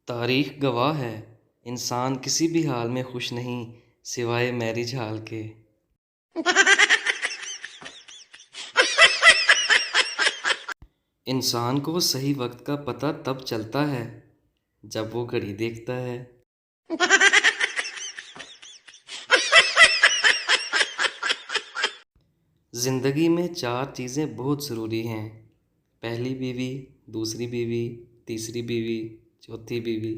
तारीख गवाह है, इंसान किसी भी हाल में खुश नहीं सिवाय मैरिज हाल के। इंसान को सही वक्त का पता तब चलता है जब वो घड़ी देखता है। जिंदगी में 4 चीज़ें बहुत ज़रूरी हैं। पहली बीवी, दूसरी बीवी, तीसरी बीवी, चौथी बीवी।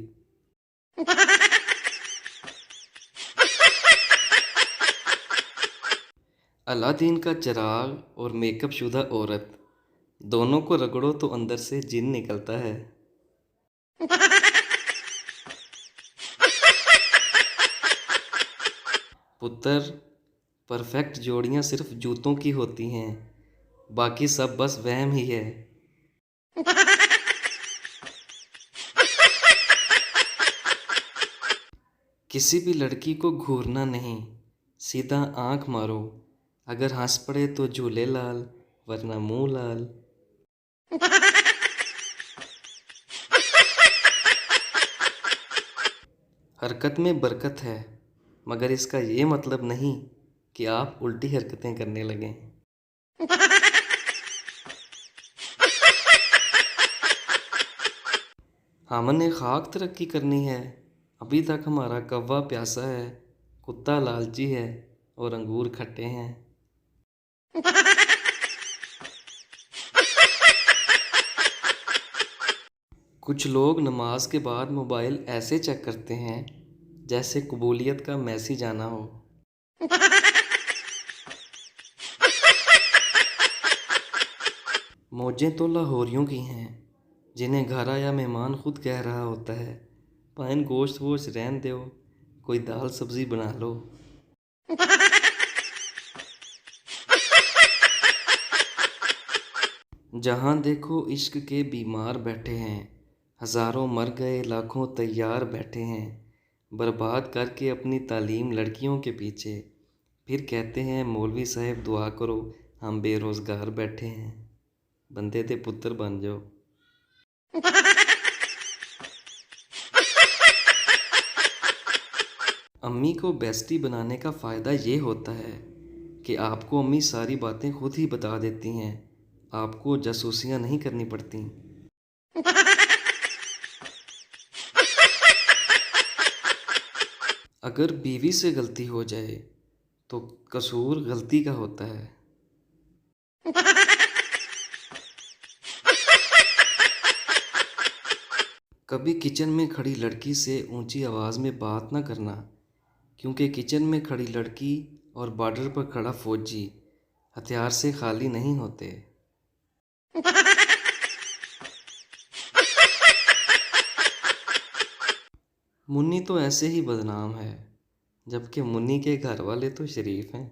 अलादीन का चिराग और मेकअप शुदा औरत, दोनों को रगड़ो तो अंदर से जिन निकलता है। पुत्र, परफेक्ट जोड़ियां सिर्फ जूतों की होती हैं, बाकी सब बस वहम ही है। किसी भी लड़की को घूरना नहीं, सीधा आंख मारो। अगर हंस पड़े तो झूले लाल, वरना मुंह लाल। हरकत में बरकत है, मगर इसका ये मतलब नहीं कि आप उल्टी हरकतें करने लगें। हमने खाक तरक्की करनी है, अभी तक हमारा कौवा प्यासा है, कुत्ता लालची है और अंगूर खट्टे हैं। कुछ लोग नमाज के बाद मोबाइल ऐसे चेक करते हैं जैसे कबूलियत का मैसेज आना हो। मौजें तो लाहौरियों की हैं, जिन्हें घर आया मेहमान खुद कह रहा होता है, पाइन गोश्त वोश्त रहन दो, कोई दाल सब्जी बना लो। जहाँ देखो इश्क के बीमार बैठे हैं, हज़ारों मर गए लाखों तैयार बैठे हैं, बर्बाद करके अपनी तालीम लड़कियों के पीछे, फिर कहते हैं मौलवी साहब दुआ करो हम बेरोज़गार बैठे हैं। बंदे ते पुत्र बन जाओ। अम्मी को बेस्टी बनाने का फ़ायदा ये होता है कि आपको अम्मी सारी बातें खुद ही बता देती हैं, आपको जासूसियाँ नहीं करनी पड़ती। अगर बीवी से गलती हो जाए तो कसूर गलती का होता है। कभी किचन में खड़ी लड़की से ऊंची आवाज़ में बात ना करना, क्योंकि किचन में खड़ी लड़की और बॉर्डर पर खड़ा फौजी हथियार से खाली नहीं होते। मुन्नी तो ऐसे ही बदनाम है, जबकि मुन्नी के घर वाले तो शरीफ हैं।